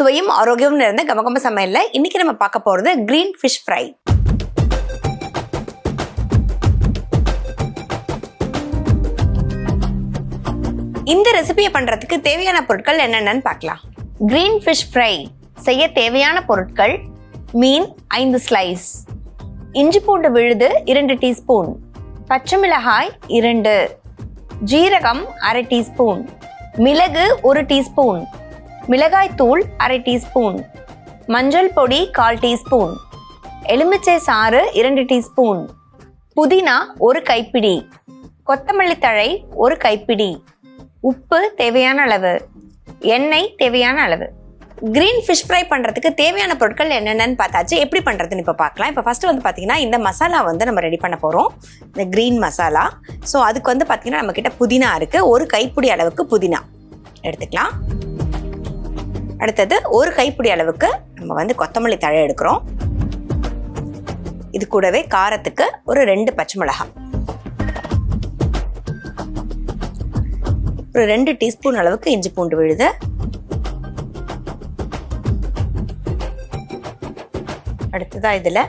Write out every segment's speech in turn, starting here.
சுவையும் ஆரோக்கியமும் நிறைந்த கமகம சமையல்ல இன்னைக்கு நம்ம பார்க்க போறது கிரீன் ஃபிஷ் ஃப்ரை. இந்த ரெசிபியை பண்றதுக்கு தேவையான பொருட்கள் என்னென்னு பார்க்கலாம். கிரீன் ஃபிஷ் ஃப்ரை செய்ய தேவையான பொருட்கள்: மீன் 5 ஸ்லைஸ், இஞ்சி பூண்டு விழுது 2 டீஸ்பூன், பச்சை மிளகாய் 2, ஜீரகம் 1/2 டீஸ்பூன், மிளகு 1 டீஸ்பூன், மிளகாய் தூள் 1/2 டீஸ்பூன், மஞ்சள் பொடி 1/4 டீஸ்பூன், எலுமிச்சை சாறு 2 டீஸ்பூன், புதினா 1 கைப்பிடி, கொத்தமல்லி தழை 1 கைப்பிடி, உப்பு தேவையான அளவு, எண்ணெய் தேவையான அளவு. கிரீன் ஃபிஷ் ஃப்ரை பண்ணுறதுக்கு தேவையான பொருட்கள் என்னென்னு பார்த்தாச்சு. எப்படி பண்ணுறதுன்னு இப்போ பார்க்கலாம். இப்போ ஃபஸ்ட்டு வந்து பார்த்திங்கன்னா இந்த மசாலா வந்து நம்ம ரெடி பண்ண போகிறோம், இந்த க்ரீன் மசாலா. ஸோ அதுக்கு வந்து பார்த்திங்கன்னா நம்மக்கிட்ட புதினா இருக்குது, 1 கைப்பிடி அளவுக்கு புதினா எடுத்துக்கலாம். அடுத்தது 1 கைப்பிடி அளவுக்கு நம்ம வந்து கொத்தமல்லி தழை எடுக்கிறோம். இது கூடவே காரத்துக்கு ஒரு 2 பச்சை மிளகாய், ஒரு 2 டீஸ்பூன் அளவுக்கு இஞ்சி பூண்டு விழுது, அடுத்ததா இதில்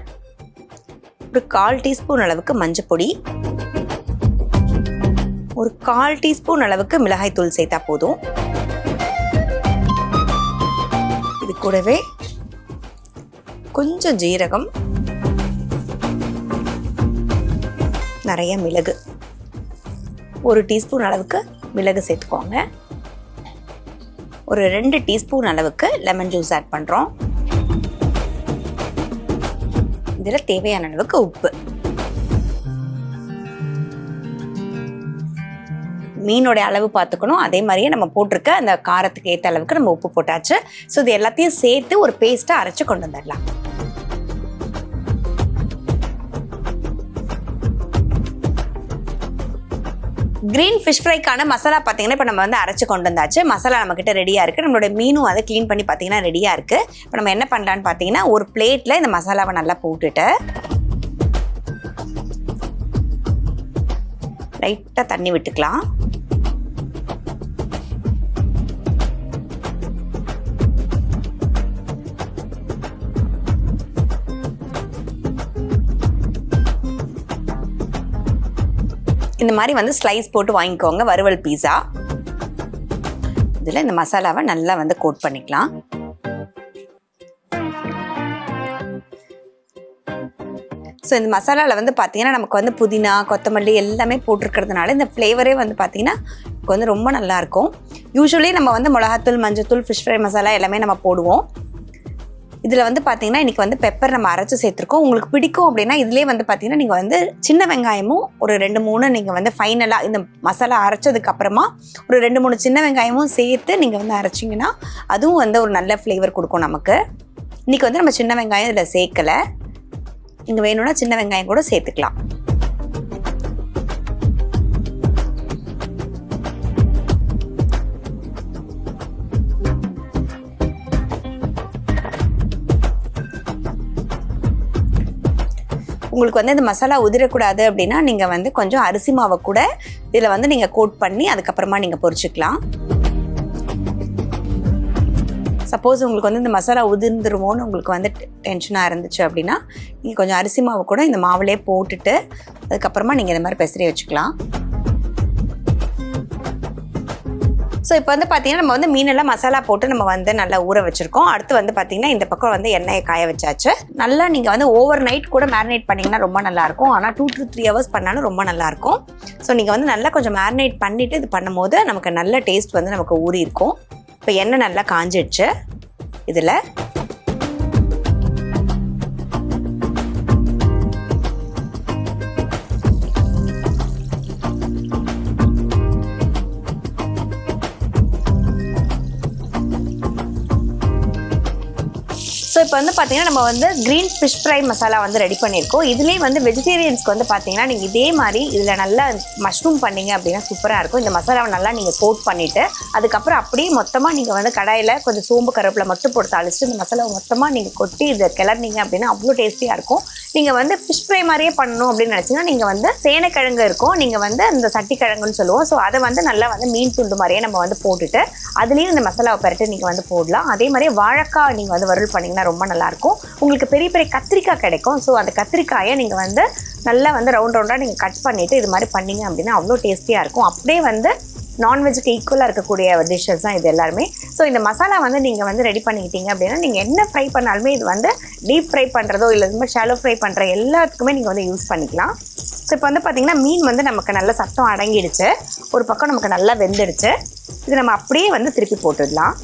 ஒரு 1/4 டீஸ்பூன் அளவுக்கு மஞ்சள் பொடி, ஒரு 1/4 டீஸ்பூன் அளவுக்கு மிளகாய் தூள் சேர்த்தா போதும். இது கூடவே கொஞ்சம் ஜீரகம், நிறைய மிளகு, 1 டீஸ்பூன் அளவுக்கு மிளகு சேர்த்துக்கோங்க. ஒரு 2 டீஸ்பூன் அளவுக்கு லெமன் ஜூஸ் ஆட் பண்ணுறோம். இதில் தேவையான அளவுக்கு உப்பு. மீனோட அளவு பார்த்துக்கணும், அதே மாதிரியே நம்ம போட்டிருக்க அந்த காரத்துக்கு ஏற்ற அளவுக்கு நம்ம உப்பு போட்டாச்சு. ஸோ இது எல்லாத்தையும் சேர்த்து ஒரு பேஸ்ட்டாக அரைச்சி கொண்டு வந்துடலாம். கிரீன் ஃபிஷ் ஃப்ரைக்கான மசாலா பார்த்தீங்கன்னா இப்போ நம்ம வந்து அரைச்சி கொண்டு வந்தாச்சு. மசாலா நம்மக்கிட்ட ரெடியாக இருக்குது. நம்மளோட மீனும் அதை க்ளீன் பண்ணி பார்த்தீங்கன்னா ரெடியாக இருக்குது. இப்போ நம்ம என்ன பண்ணலான்னு பார்த்தீங்கன்னா ஒரு பிளேட்டில் இந்த மசாலாவை நல்லா போட்டுட்டு லைட்டாக தண்ணி விட்டுக்கலாம். இந்த மாதிரி வந்து ஸ்லைஸ் போட்டு வாங்கிக்கோங்க, வறுவல் பீஸா. இதில் இந்த மசாலாவை நல்லா வந்து கோட் பண்ணிக்கலாம். ஸோ இந்த மசாலாவில் வந்து பார்த்தீங்கன்னா நமக்கு வந்து புதினா கொத்தமல்லி எல்லாமே போட்டிருக்கிறதுனால இந்த ஃப்ளேவரே வந்து பார்த்தீங்கன்னா வந்து ரொம்ப நல்லாயிருக்கும். யூஸ்வலி நம்ம வந்து மிளகாத்தூள், மஞ்சத்தூள், ஃபிஷ் ஃப்ரை மசாலா எல்லாமே நம்ம போடுவோம். இதில் வந்து பார்த்தீங்கன்னா இன்றைக்கி வந்து பெப்பர் நம்ம அரைச்சி சேர்த்துருக்கோம். உங்களுக்கு பிடிக்கும் அப்படின்னா இதிலே வந்து பார்த்தீங்கன்னா நீங்கள் வந்து சின்ன வெங்காயமும் ஒரு 2-3 நீங்கள் வந்து ஃபைனலாக இந்த மசாலா அரைச்சதுக்கப்புறமா ஒரு 2-3 சின்ன வெங்காயமும் சேர்த்து நீங்கள் வந்து அரைச்சிங்கன்னா அதுவும் வந்து ஒரு நல்ல ஃப்ளேவர் கொடுக்கும் நமக்கு. இன்றைக்கி வந்து நம்ம சின்ன வெங்காயம் இதில் சேர்க்கலை, நீங்கள் வேணும்னா சின்ன வெங்காயம் கூட சேர்த்துக்கலாம். உங்களுக்கு வந்து இந்த மசாலா உதிரக்கூடாது அப்படின்னா நீங்கள் வந்து கொஞ்சம் அரிசி மாவை கூட இதில் வந்து நீங்கள் கோட் பண்ணி அதுக்கப்புறமா நீங்கள் பொரிச்சுக்கலாம். சப்போஸ் உங்களுக்கு வந்து இந்த மசாலா உதிர்ந்துருமோன்னு உங்களுக்கு வந்து டென்ஷனாக இருந்துச்சு அப்படின்னா நீங்கள் கொஞ்சம் அரிசி மாவு கூட இந்த மாவுலேயே போட்டுட்டு அதுக்கப்புறமா நீங்கள் இந்த மாதிரி பெசரி வச்சுக்கலாம். ஸோ இப்போ வந்து பார்த்தீங்கன்னா நம்ம வந்து மீனெல்லாம் மசாலா போட்டு நம்ம வந்து நல்லா ஊற வச்சுருக்கோம். அடுத்து வந்து பார்த்தீங்கன்னா இந்த பக்கம் வந்து எண்ணெயை காய வச்சாச்சு. நல்லா நீங்கள் வந்து ஓவர் நைட் கூட மேரினேட் பண்ணிங்கன்னா ரொம்ப நல்லாயிருக்கும். ஆனால் 2 to 3 hours பண்ணாலும் ரொம்ப நல்லாயிருக்கும். ஸோ நீங்கள் வந்து நல்லா கொஞ்சம் மேரினேட் பண்ணிவிட்டு இது பண்ணும் போது நமக்கு நல்ல டேஸ்ட் வந்து நமக்கு ஊறி இருக்கும். இப்போ எண்ணெய் நல்லா காஞ்சிடுச்சு. இதில் ஸோ இப்போ வந்து பார்த்தீங்கன்னா நம்ம வந்து க்ரீன் ஃபிஷ் ஃப்ரை மசாலா வந்து ரெடி பண்ணியிருக்கோம். இதுலேயே வந்து வெஜிடேரியன்ஸ்க்கு வந்து பார்த்தீங்கன்னா நீங்கள் இதே மாதிரி இதில் நல்லா மஷ்ரூம் பண்ணீங்க அப்படின்னா சூப்பராக இருக்கும். இந்த மசாலாவை நல்லா நீங்கள் கோட் பண்ணிவிட்டு அதுக்கப்புறம் அப்படியே மொத்தமாக நீங்கள் வந்து கடாயில் கொஞ்சம் சோம்பு கருவேப்பிலை மட்டும் போட்டு தாளிச்சுட்டு இந்த மசாலாவை மொத்தமாக நீங்கள் கொட்டி இதை கிளறினீங்க அப்படின்னா அவ்வளோ டேஸ்டியாக இருக்கும். நீங்கள் வந்து ஃபிஷ் ஃப்ரை மாதிரியே பண்ணணும் அப்படின்னு நினச்சிங்கன்னா நீங்கள் வந்து சேனைக்கிழங்கு இருக்கும், நீங்கள் வந்து இந்த சட்டிக்கிழங்குன்னு சொல்லுவோம். ஸோ அதை வந்து நல்லா வந்து மீன் துண்டு மாதிரியே நம்ம வந்து போட்டுட்டு அதுலேயும் இந்த மசாலாவை பரட்டு நீங்கள் வந்து போடலாம். அதே மாதிரியே வாழைக்காய் நீங்கள் வந்து வறுவல் பண்ணிங்கன்னா ரொம்ப நல்லாயிருக்கும். உங்களுக்கு பெரிய பெரிய கத்திரிக்காய் கிடைக்கும். ஸோ அந்த கத்திரிக்காயை நீங்கள் வந்து நல்லா வந்து ரவுண்டாக நீங்கள் கட் பண்ணிவிட்டு இது மாதிரி பண்ணிங்க அப்படின்னா அவ்வளோ டேஸ்டியாக இருக்கும். அப்படியே வந்து நான்வெஜ்ஜுக்கு ஈக்குவலாக இருக்கக்கூடிய டிஷ்ஷஸ் தான் இது எல்லாருமே. ஸோ இந்த மசாலா வந்து நீங்கள் வந்து ரெடி பண்ணிக்கிட்டீங்க அப்படின்னா நீங்கள் என்ன ஃப்ரை பண்ணாலுமே இது வந்து டீப் ஃப்ரை பண்ணுறதோ இல்லை இது மாதிரி ஷாலோ ஃப்ரை பண்ணுற எல்லாத்துக்குமே நீங்கள் வந்து யூஸ் பண்ணிக்கலாம். ஸோ இப்போ வந்து பார்த்திங்கன்னா மீன் வந்து நமக்கு நல்ல சத்தம் அடங்கிடுச்சு, ஒரு பக்கம் நமக்கு நல்லா வெந்துடுச்சு. இது நம்ம அப்படியே வந்து திருப்பி போட்டுடலாம்.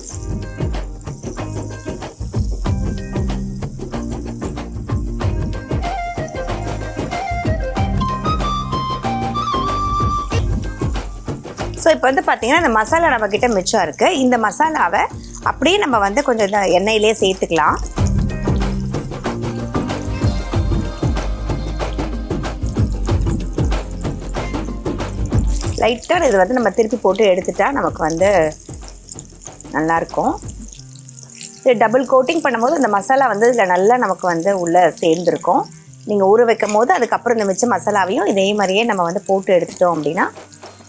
ஸோ இப்போ வந்து பார்த்தீங்கன்னா இந்த மசாலா நம்மக்கிட்ட மிச்சம் இருக்குது. இந்த மசாலாவை அப்படியே நம்ம வந்து கொஞ்சம் இந்த எண்ணெயிலே சேர்த்துக்கலாம். லைட்டாக இது வந்து நம்ம திருப்பி போட்டு எடுத்துட்டா நமக்கு வந்து நல்லாயிருக்கும். இது டபுள் கோட்டிங் பண்ணும்போது இந்த மசாலா வந்து இதில் நல்லா நமக்கு வந்து உள்ளே சேர்ந்துருக்கும். நீங்கள் ஊற வைக்கும் போது அதுக்கப்புறம் இந்த மிச்ச மசாலாவையும் இதே மாதிரியே நம்ம வந்து போட்டு எடுத்துட்டோம் அப்படின்னா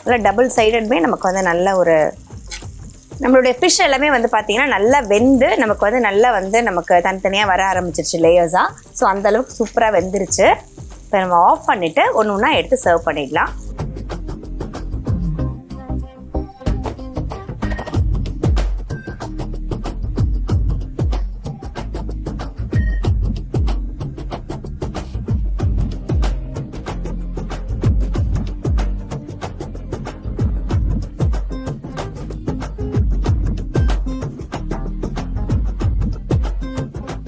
நல்லா டபுள் சைடடுமே நமக்கு வந்து நல்ல ஒரு நம்மளுடைய ஃபிஷ் எல்லாமே வந்து பார்த்திங்கன்னா நல்லா வெந்து நமக்கு வந்து நல்லா வந்து நமக்கு தனித்தனியாக வர ஆரம்பிச்சிருச்சு லேயர்ஸாக. ஸோ அந்தளவுக்கு சூப்பராக வெந்துருச்சு. இப்போ நம்ம ஆஃப் பண்ணிவிட்டு ஒன்று ஒன்றா எடுத்து சர்வ் பண்ணிடலாம்.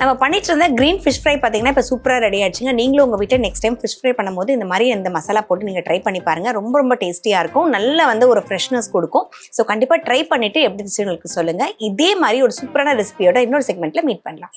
நம்ம பண்ணிட்டு இருந்த க்ரீன் ஃபிஷ் ஃப்ரை பார்த்தீங்கன்னா இப்போ சூப்பராக ரெடி ஆயிடுச்சுங்க. நீங்களும் உங்கள் வீட்டை நெக்ஸ்ட் டைம் ஃபிஷ் ஃப்ரை பண்ணும்போது இந்த மாதிரி இந்த மசாலா போட்டு நீங்கள் ட்ரை பண்ணி பாருங்கள். ரொம்ப ரொம்ப டேஸ்டியாக இருக்கும், நல்லா வந்து ஒரு ஃப்ரெஷ்னஸ் கொடுக்கும். ஸோ கண்டிப்பாக ட்ரை பண்ணிவிட்டு எப்படி இருந்துச்சு உங்களுக்கு சொல்லுங்கள். இதே மாதிரி ஒரு சூப்பரான ரெசிபியோட இன்னொரு செக்மெண்ட்டில் மீட் பண்ணலாம்.